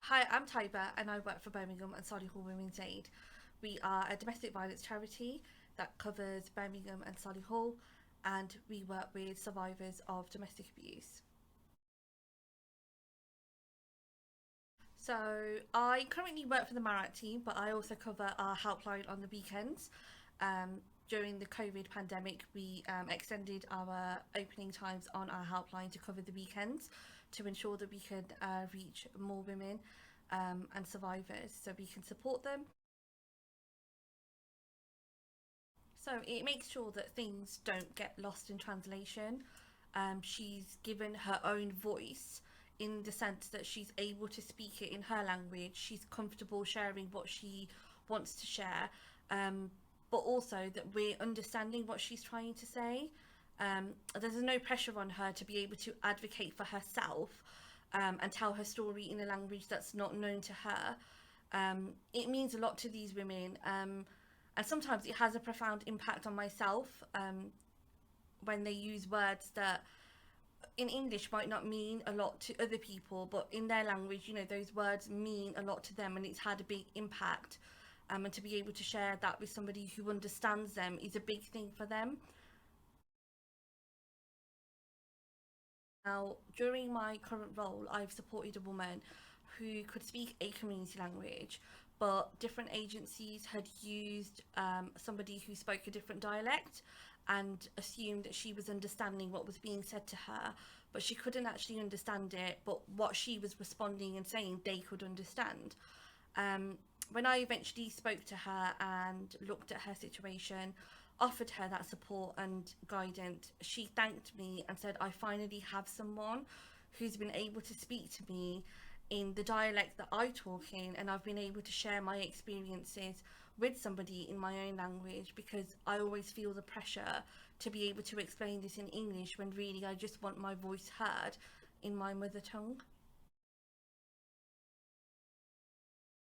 Hi, I'm Tiber and I work for Birmingham and Solihull Women's Aid. We are a domestic violence charity that covers Birmingham and Solihull, and we work with survivors of domestic abuse. So I currently work for the Marat team, but I also cover our helpline on the weekends. During the COVID pandemic, we extended our opening times on our helpline to cover the weekends to ensure that we could reach more women and survivors so we can support them. So it makes sure that things don't get lost in translation. She's given her own voice in the sense that she's able to speak it in her language. She's comfortable sharing what she wants to share, um, but also that we're understanding what she's trying to say. There's no pressure on her to be able to advocate for herself and tell her story in a language that's not known to her. It means a lot to these women. And sometimes it has a profound impact on myself when they use words that in English might not mean a lot to other people, but in their language, those words mean a lot to them and it's had a big impact. And to be able to share that with somebody who understands them is a big thing for them. Now, during my current role, I've supported a woman who could speak a community language, but different agencies had used somebody who spoke a different dialect and assumed that she was understanding what was being said to her, but she couldn't actually understand it. But what she was responding and saying, they could understand. Um, when I eventually spoke to her and looked at her situation, offered her that support and guidance, she thanked me and said, I finally have someone who's been able to speak to me in the dialect that I talk in, and I've been able to share my experiences with somebody in my own language because I always feel the pressure to be able to explain this in English when really I just want my voice heard in my mother tongue.